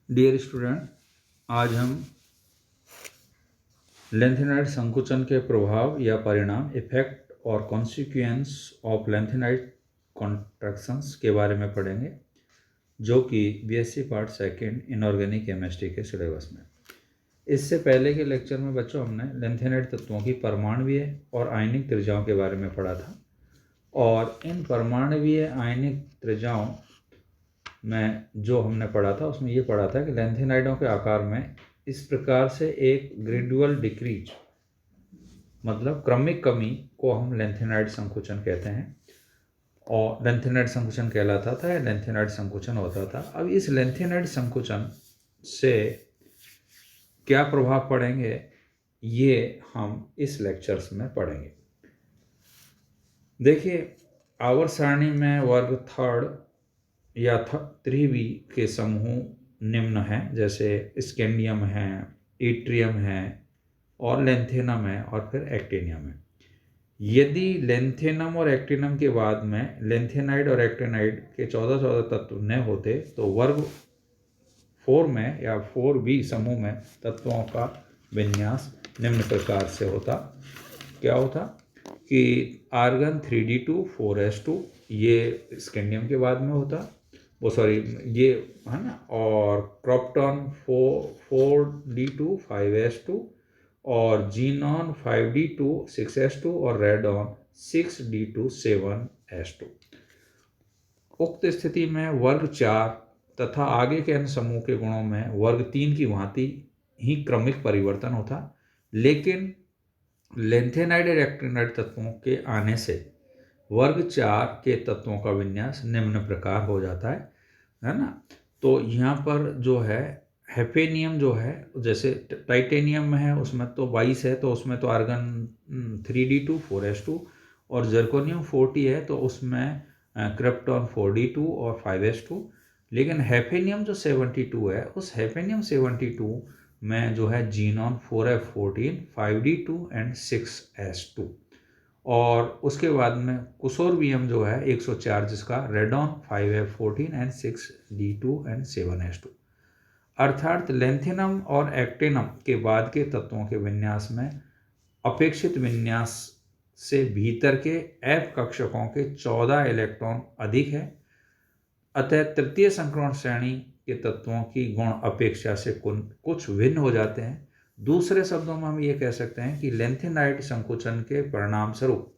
Dear student, आज हम lanthanide संकुचन के प्रभाव या परिणाम, इफेक्ट और कॉन्सिक्वेंस ऑफ लेंथेनाइड कॉन्ट्रैक्शंस के बारे में पढ़ेंगे, जो कि BSc part second inorganic chemistry के सिलेबस में। इससे पहले के लेक्चर में बच्चों हमने लेंथेनाइड तत्वों की परमाणुवीय और आयनिक त्रिज्याओं के बारे में पढ़ा था, और इन परमाणुवीय आयनिक त्रिज्याओं में जो हमने पढ़ा था उसमें ये पढ़ा था कि लेंथेनाइडों के आकार में इस प्रकार से एक ग्रेजुअल डिक्रीज, मतलब क्रमिक कमी को हम लेंथेनाइड संकुचन कहते हैं, और लेंथेनाइड संकुचन कहलाता था या लेंथेनाइड संकुचन होता था। अब इस लेंथेनाइड संकुचन से क्या प्रभाव पड़ेंगे ये हम इस लेक्चर्स में पढ़ेंगे। देखिए, आवर्त सारणी में वर्ग थर्ड या त्रिवी के समूह निम्न हैं, जैसे स्कैंडियम है, इट्रियम है और लेंथेनम है और फिर एक्टिनियम है। यदि लेंथेनम और एक्टिनम के बाद में लेंथेनाइड और एक्टिनाइड के 14 तत्व न होते तो वर्ग 4 में या 4b समूह में तत्वों का विन्यास निम्न प्रकार से होता। क्या होता कि आर्गन 3d2 4s2 ये स्कैंडियम के बाद में होता, ये है ना, और क्रोप्टॉन 4d2 5s2 और जीनॉन 5d2 6s2 और रेडॉन 6d2 7s2। उक्त स्थिति में वर्ग 4 तथा आगे के अन्य समूह के गुणों में वर्ग 3 की भांति ही क्रमिक परिवर्तन होता, लेकिन लेंथेनाइड और एक्टिनाइड तत्वों के आने से वर्ग 4 के तत्वों का विन्यास निम्न प्रकार हो जाता है ना। तो यहाँ पर जो है हेफेनियम जो है, जैसे टाइटेनियम में है उसमें तो 22 है, तो उसमें तो आर्गन 3d2 4s2 और जर्कोनियम 40 है, तो उसमें क्रिप्टॉन 4d2 और 5s2। लेकिन हेफेनियम जो 72 है, उस हेफेनियम 72 में जो है xenon 4f14 5d2 and 6s2। और उसके बाद में कुसोर्बियम जो है 104, जिसका radon 5f14 and 6d2 and 7s2। अर्थात लेंथेनम और एक्टिनम के बाद के तत्वों के विन्यास में अपेक्षित विन्यास से भीतर के F कक्षकों के 14 इलेक्ट्रॉन अधिक है। अतः तृतीय संक्रमण श्रेणी के तत्वों की गुण अपेक्षा से कुछ भिन्न हो जाते हैं। दूसरे शब्दों में हम ये कह सकते हैं कि लेंथेनाइड संकुचन के परिणाम स्वरूप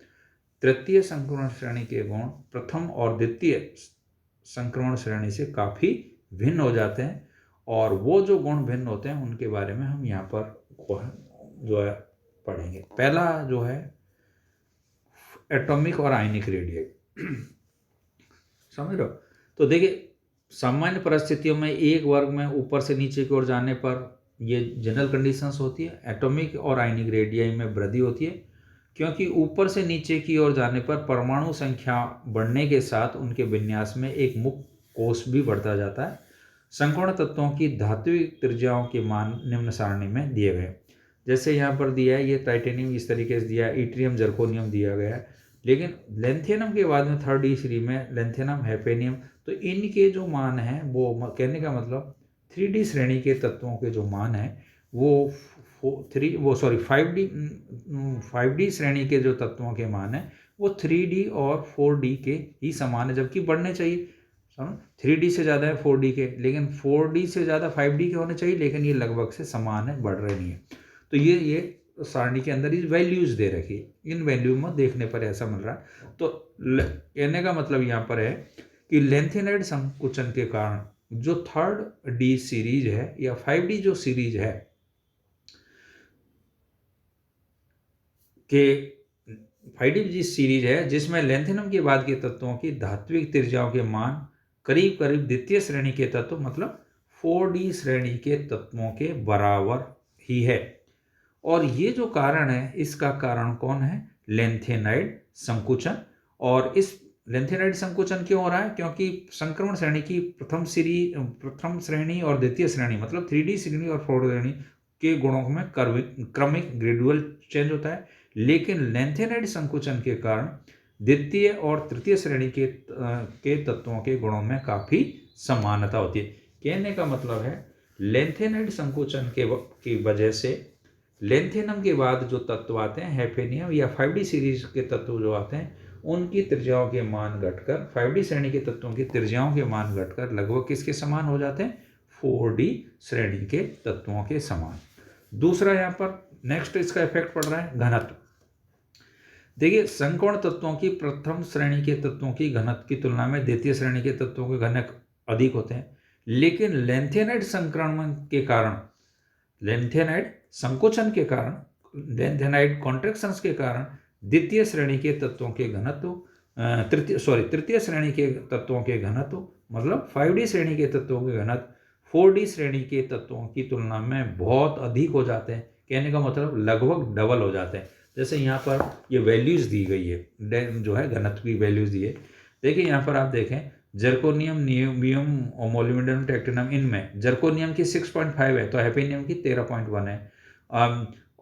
तृतीय संक्रमण श्रेणी के गुण प्रथम और द्वितीय संक्रमण श्रेणी से काफ़ी भिन्न हो जाते हैं, और वो जो गुण भिन्न होते हैं उनके बारे में हम यहाँ पर जो है पढ़ेंगे। पहला जो है एटॉमिक और आयनिक रेडियस, समझ रहे हो। तो देखिए, सामान्य परिस्थितियों में एक वर्ग में ऊपर से नीचे की ओर जाने पर ये जनरल कंडीशंस होती है। एटॉमिक और आयनिक रेडियस में वृद्धि होती है, क्योंकि ऊपर से नीचे की ओर जाने पर परमाणु संख्या बढ़ने के साथ उनके विन्यास में एक मुक्त कोष भी बढ़ता जाता है। संक्रमण तत्वों की धात्विक त्रिज्याओं के मान निम्न सारणी में दिए गए, जैसे यहाँ पर दिया है, ये टाइटेनियम इस तरीके से दिया है, इट्रियम जर्कोनियम दिया गया है। लेकिन लेंथेनम के बाद में 3rd श्रेणी में लेंथेनम हेफेनियम, तो इनके जो मान हैं वो, कहने का मतलब 3D श्रेणी के तत्वों के जो मान हैं वो 5D श्रेणी के जो तत्वों के मान हैं वो 3D और 4D के ही समान है, जबकि बढ़ने चाहिए। 3D से ज़्यादा है 4D के, लेकिन 4D से ज़्यादा 5D के होने चाहिए, लेकिन ये लगभग से समान है, बढ़ रहे नहीं है। तो ये सारणी के अंदर इस वैल्यूज दे रखी है, इन वैल्यू में देखने पर ऐसा मिल रहा है। तो कहने का मतलब यहाँ पर है कि लेंथेनाइड संकुचन के कारण जो 3rd सीरीज है या 5D जो सीरीज है के 5D सीरीज है, जिसमें लेंथेनम के बाद के तत्वों की धात्विक त्रिज्याओं के मान करीब करीब द्वितीय श्रेणी के तत्व, मतलब 4D श्रेणी के तत्वों के बराबर ही है। और ये जो कारण है, इसका कारण कौन है? लेंथेनाइड संकुचन। और इस लेंथेनाइड संकुचन क्यों हो रहा है? क्योंकि संक्रमण श्रेणी की प्रथम श्रेणी और द्वितीय श्रेणी, मतलब 3D श्रेणी और 4D श्रेणी के गुणों में क्रमिक ग्रेजुअल चेंज होता है, लेकिन लेंथेनाइड संकुचन के कारण द्वितीय और तृतीय श्रेणी के तत्वों के गुणों में काफ़ी समानता होती है। कहने का मतलब है लेंथेनाइड संकोचन की वजह से लेंथेनम के बाद जो तत्व आते हैं हैफेनियम या 5D सीरीज के तत्व जो आते हैं उनकी त्रिज्याओं के मान घटकर 5D श्रेणी के तत्वों की त्रिज्याओं के मान घटकर लगभग किसके समान हो जाते हैं? 4D श्रेणी के तत्वों के समान। दूसरा यहाँ पर नेक्स्ट इसका इफेक्ट पड़ रहा है घनत्व। देखिए संकोण तत्वों की प्रथम श्रेणी के तत्वों की घनत्व की तुलना में द्वितीय श्रेणी के तत्वों के घनत्व अधिक होते हैं, लेकिन लेंथेनाइड संक्रमण के कारण, लेंथेनाइड संकोचन के कारण, लेंथेनाइड कॉन्ट्रैक्शंस के कारण द्वितीय श्रेणी के तत्वों के घनत्व तृतीय श्रेणी के तत्वों के घनत्व मतलब 5D श्रेणी के तत्वों के घनत्व 4D श्रेणी के तत्वों की तुलना में बहुत अधिक हो जाते हैं। कहने का मतलब लगभग डबल हो जाते हैं। जैसे यहाँ पर ये वैल्यूज दी गई है, जो है घनत्व की वैल्यूज दी है। देखिए यहाँ पर आप देखें जर्कोनियम, नियोबियम और मोलिब्डेनम, टेक्टिनम, इनमें जर्कोनियम की 6.5 है तो हैफेनियम की 13.1 है।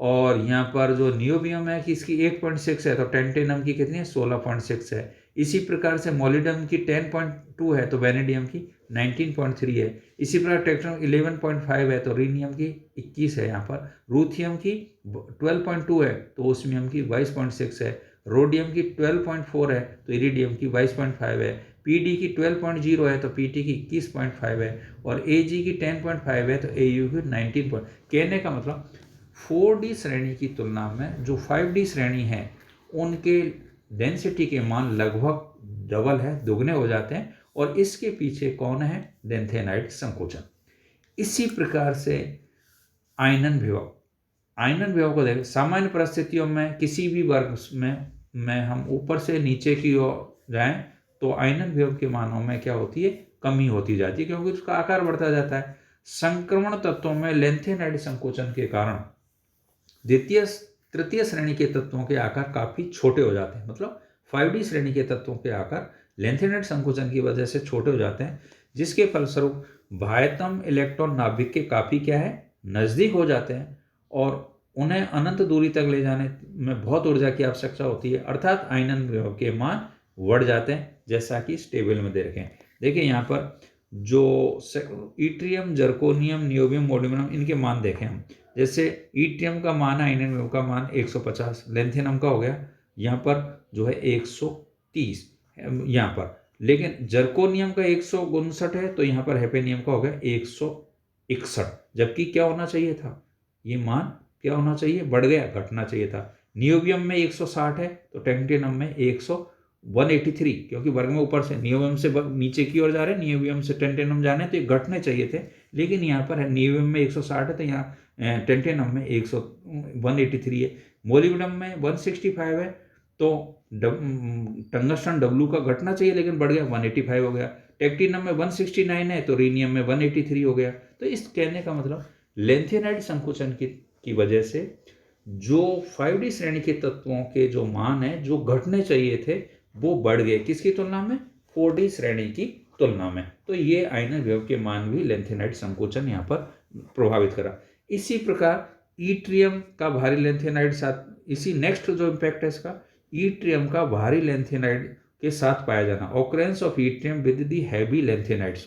और यहाँ पर जो नियोबियम है कि इसकी 8.6 है तो टेंटेनम की कितनी है? 16.6 है। इसी प्रकार से मोलिब्डेनम की 10.2 है तो वेनेडियम की 19.3 है। इसी प्रकार टेक्टिनम 11.5 है तो रीनियम की 21 है। यहाँ पर रूथियम की 12.2 है तो ओस्मियम की 22.6 है। रोडियम की 12.4 है तो इरिडियम की 22.5 है। पीडी की 12.0 है तो पीटी की 21.5 है और एजी की 10.5 है तो एयू की 19. कहने का मतलब 4D श्रेणी की तुलना में जो 5D श्रेणी है उनके डेंसिटी के मान लगभग डबल है, दुगने हो जाते हैं। और इसके पीछे कौन है? लेंथेनाइड संकोचन। इसी प्रकार से आयनन विभव, आयनन विभव को देखें। सामान्य परिस्थितियों में किसी भी वर्ग में हम ऊपर से नीचे की ओर जाएं तो आयनन विभव के मानों में क्या होती है? कमी होती जाती है, क्योंकि उसका आकार बढ़ता जाता है। संक्रमण तत्वों में लेंथेनाइड संकोचन के कारण द्वितीय तृतीय श्रेणी के तत्वों के आकार काफी छोटे हो जाते हैं। मतलब 5D श्रेणी के तत्वों के आकार लेंथेनाइड संकोचन की वजह से छोटे हो जाते हैं, जिसके फलस्वरूप बाह्यतम इलेक्ट्रॉन नाभिक के काफी क्या है? नजदीक हो जाते हैं और उन्हें अनंत दूरी तक ले जाने में बहुत ऊर्जा की आवश्यकता होती है, अर्थात आयनन विभव के मान बढ़ जाते हैं, जैसा कि इस टेबल में देखें। देखिए यहाँ पर जो इट्रियम, जर्कोनियम, नियोबियम, मोलिब्डेनम इनके मान देखें हम। जैसे इट्रियम का मान, आयनन विभव का मान 150, लेंथेनम का हो गया यहाँ पर जो है 130 यहाँ पर, लेकिन जर्कोनियम का 159 है तो यहाँ पर हैफेनियम का हो गया 161। जबकि क्या होना चाहिए था? ये मान क्या होना चाहिए? बढ़ गया, घटना चाहिए था। नियोबियम में 160 है तो टेंटेनम में 183, क्योंकि वर्ग में ऊपर से नियोबियम से नीचे की ओर जा रहे हैं, नियोबियम से टेंटेनम जाने तो ये घटने चाहिए थे, लेकिन यहाँ पर है नियोबियम में 160 है तो यहाँ टेंटेनम में 183 है। मोलिब्डेनम में 165 है तो टंगस्टन डब्लू का घटना चाहिए लेकिन बढ़ गया, 185 हो गया। टेक्टिनम में 169 है तो रीनियम में 183 हो गया। तो इस कहने का मतलब लेंथेनाइड संकोचन की वजह से जो 5D श्रेणी के तत्वों के जो मान है जो घटने चाहिए थे वो बढ़ गए, किसकी तुलना में? 4D श्रेणी की तुलना में। तो ये आयनन विभव के मान भी लेंथेनाइड संकोचन यहाँ पर प्रभावित करा। इसी प्रकार ईट्रियम का भारी लेंथेनाइड साथ, इसी नेक्स्ट जो इम्पैक्ट है इसका, ईट्रियम का भारी लेंथेनाइड के साथ पाया जाना, occurrence of yttrium with the heavy lanthanides.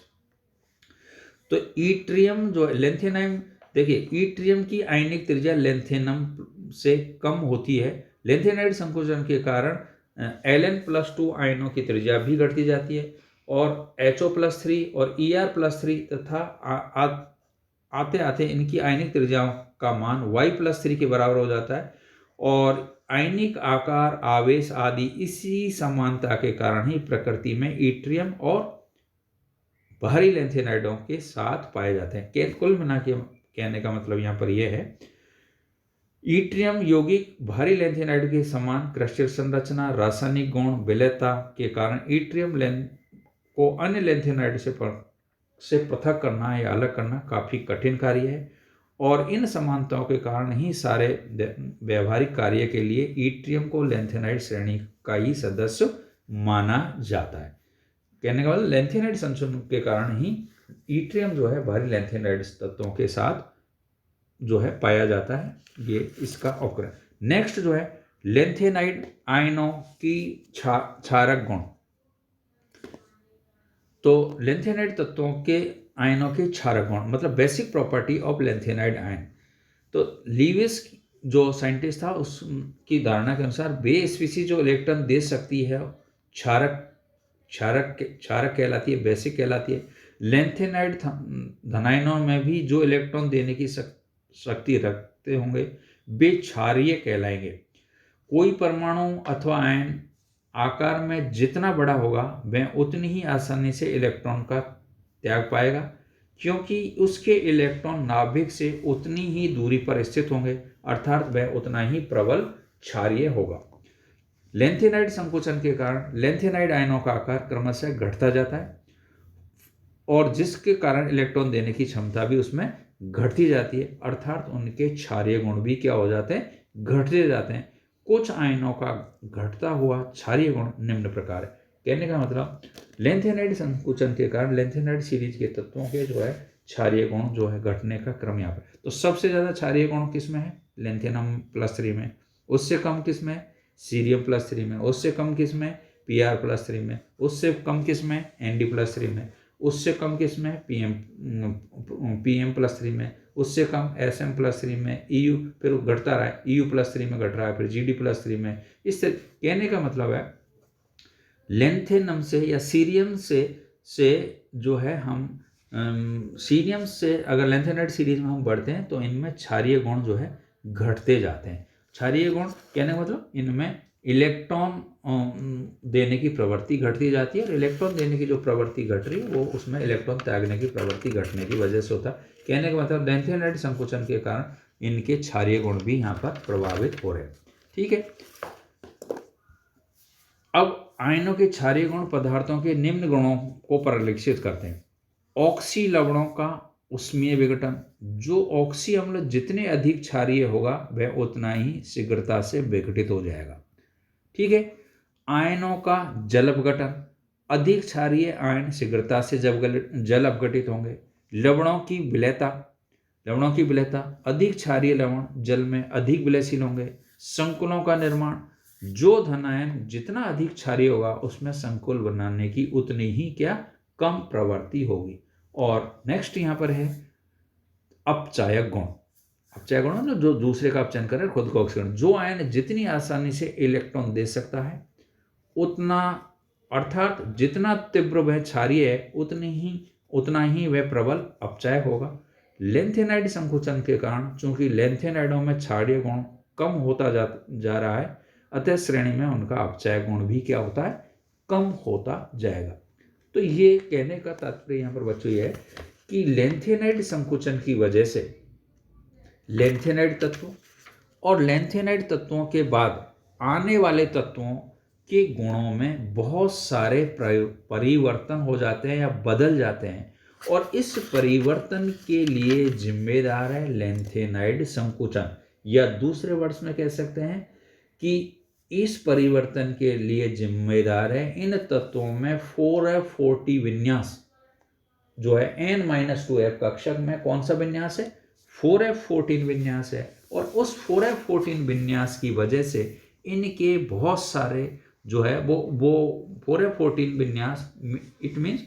तो ईट्रियम जो लेंथेनाइम, देखिए ईट्रियम की आयनिक त्रिज्या लेंथेनम से कम होती है। लेंथेनाइड संकोचन के कारण Ln+2 आयनों की त्रिज्या भी घटती जाती है और HO+3 और Er+3 तथा आते आते इनकी आयनिक त्रिज्याओं का मान Y+3 के बराबर हो जाता है। और आयनिक आकार, आवेश आदि इसी समानता के कारण ही प्रकृति में ईट्रियम और भारी लेंथेनाइडों के साथ पाए जाते हैं। कुल मिला के कहने का मतलब यहाँ पर यह है, ईट्रियम यौगिक भारी लेंथेनाइड के समान क्रिस्टल संरचना, रासायनिक गुण, विलयता के कारण ईट्रियम को अन्य लेंथेनाइड से पृथक करना या अलग करना काफी कठिन कार्य है और इन समानताओं के कारण ही सारे व्यवहारिक कार्य के लिए ईट्रियम को लेंथेनाइड श्रेणी का ही सदस्य माना जाता है। कहने का मतलब लेंथेनाइड संशोधन के कारण ही ईट्रियम जो है भारी लेंथेनाइड तत्वों के साथ जो है पाया जाता है, ये इसका ऑकरेंस। नेक्स्ट जो है लेंथेनाइड आयनों की क्षारक गुण। तो लेंथेनाइड तत्वों के आयनों के क्षारक गुण, मतलब basic property of lanthanide ion. तो लीविस जो साइंटिस्ट था उसकी धारणा के अनुसार वे स्पीसीज जो इलेक्ट्रॉन दे सकती है क्षारक क्षारक क्षारक कहलाती है, बेसिक कहलाती है। लेंथेनाइड धनायनों में भी जो इलेक्ट्रॉन देने की शक्ति रखते होंगे वे क्षारीय कहलाएंगे। कोई परमाणु अथवा आयन आकार में जितना बड़ा होगा वह उतनी ही आसानी से इलेक्ट्रॉन का त्याग पाएगा, क्योंकि उसके इलेक्ट्रॉन नाभिक से उतनी ही दूरी पर स्थित होंगे, अर्थात वह उतना ही प्रबल क्षारीय होगा। लेंथेनाइड संकुचन के कारण लेंथेनाइड आयनों का आकार क्रमशः घटता जाता है और जिसके कारण इलेक्ट्रॉन देने की क्षमता भी उसमें घटती जाती है, अर्थात उनके क्षारीय गुण भी क्या हो जाते हैं, घटते जाते हैं। कुछ आयनों का घटता हुआ क्षारीय गुण निम्न प्रकार है। कहने का मतलब लेंथेनाइड संकुचन के कारण लेंथेनाइड सीरीज के तत्वों के जो है क्षारीय गुण जो है घटने का क्रम यहाँ पर। तो सबसे ज्यादा क्षारीय गुण किस में है, लेंथेनम +3 में। उससे कम किस में, सीरियम +3 में। उससे कम किस में, Pr+3 में। उससे कम किस में, Nd+3 में। उससे कम किस में, Pm+3 में। उससे कम Sm+3 में। EU फिर घटता रहा है, EU+3 में घट रहा है, फिर Gd+3 में। इस तरह कहने का मतलब है लेंथेनम से या सीरियम से जो है हम सीरियम से अगर लेंथेनाइड सीरीज में हम बढ़ते हैं तो इनमें क्षारीय गुण जो है घटते जाते हैं। क्षारीय गुण कहने का मतलब इनमें इलेक्ट्रॉन देने की प्रवृत्ति घटती जाती है और इलेक्ट्रॉन देने की जो प्रवृत्ति घट रही है वो उसमें इलेक्ट्रॉन त्यागने की प्रवृत्ति घटने की वजह से होता है। कहने का मतलब लेंथेनाइड संकुचन के कारण इनके क्षारीय गुण भी यहाँ पर प्रभावित हो रहे हैं। ठीक है, अब आयनों के क्षारीय गुण पदार्थों के निम्न गुणों को परिलक्षित करते हैं। ऑक्सी लवणों का उष्मीय विघटन, जो ऑक्सी अम्ल जितने अधिक क्षारीय होगा वह उतना ही शीघ्रता से विघटित हो जाएगा। ठीक है, आयनों का जल अपघटन, अधिक क्षारीय आयन शीघ्रता से जल अपघटित होंगे। लवणों की विलयता, अधिक क्षारीय लवण जल में अधिक विलयशील होंगे। संकुलों का निर्माण, जो धनायन जितना अधिक क्षारीय होगा उसमें संकुल बनाने की उतनी ही क्या कम प्रवृत्ति होगी। और नेक्स्ट यहां पर है अपचायक गुण। अपचायक गुण जो दूसरे का अपचयन करे, खुद को ऑक्सीकरण। जो आयन जितनी आसानी से इलेक्ट्रॉन दे सकता है उतना, अर्थात जितना तीव्र वह क्षारीय है उतना ही वह प्रबल अपचायक होगा। लेंथेनाइड संकुचन के कारण चूंकि लेंथेनाइडों में क्षारीय गुण कम होता जा रहा है, अतः श्रेणी में उनका अपचायक गुण भी क्या होता है, कम होता जाएगा। तो ये कहने का तात्पर्य यहाँ पर बच्चों ये है कि लेंथेनाइड संकुचन की वजह से लेंथेनाइड तत्व और लेंथेनाइड तत्वों के बाद आने वाले तत्वों के गुणों में बहुत सारे परिवर्तन हो जाते हैं या बदल जाते हैं, और इस परिवर्तन के लिए जिम्मेदार है लेंथेनाइड संकुचन, या दूसरे वर्ड्स में कह सकते हैं कि इस परिवर्तन के लिए जिम्मेदार है इन तत्वों में 4f40 विन्यास जो है n-2f कक्षक में कौन सा विन्यास है, 4f14 विन्यास है। और उस 4f14 विन्यास की वजह से इनके बहुत सारे जो है वो 4f14 विन्यास, इट मीन्स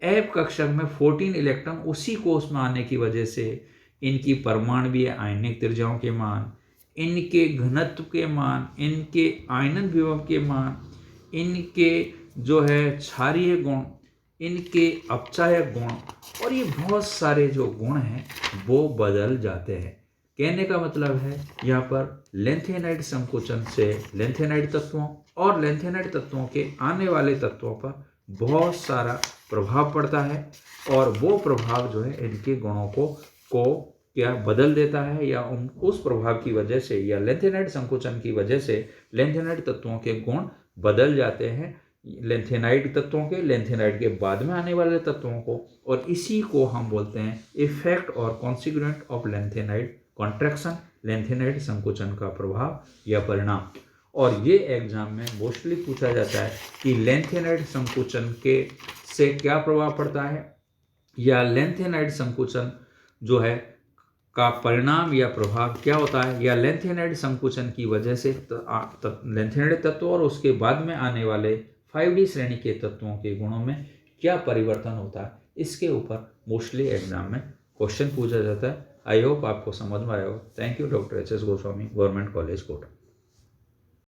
f कक्षक में 14 इलेक्ट्रॉन उसी कोष में आने की वजह से इनकी परमाणुीय आयनिक त्रिज्याओं के मान, इनके घनत्व के मान, इनके आयनन विभव के मान, इनके जो है क्षारीय गुण, इनके अपचायक गुण, और ये बहुत सारे जो गुण हैं वो बदल जाते हैं। कहने का मतलब है यहाँ पर लेंथेनाइड संकुचन से लेंथेनाइड तत्वों और लेंथेनाइड तत्वों के आने वाले तत्वों पर बहुत सारा प्रभाव पड़ता है, और वो प्रभाव जो है इनके गुणों को क्या बदल देता है, या उस प्रभाव की वजह से या लेंथेनाइड संकुचन की वजह से लेंथेनाइड तत्वों के गुण बदल जाते हैं, लेंथेनाइड तत्वों के, लेंथेनाइड के बाद में आने वाले तत्वों को। और इसी को हम बोलते हैं इफेक्ट और consequent of lanthanide contraction, lanthanide संकुचन का प्रभाव या परिणाम। और ये एग्जाम में मोस्टली पूछा जाता है कि लेंथेनाइड संकुचन के से क्या प्रभाव पड़ता है, या लेंथेनाइड संकुचन जो है का परिणाम या प्रभाव क्या होता है, या लेंथेनाइड संकुचन की वजह से लेंथेनाइड तत्व और उसके बाद में आने वाले 5D श्रेणी के तत्वों के गुणों में क्या परिवर्तन होता है। इसके ऊपर मोस्टली एग्जाम में क्वेश्चन पूछा जाता है। आई होप आपको समझ में आया हो। Thank you doctor H S Goswami, government college Kota.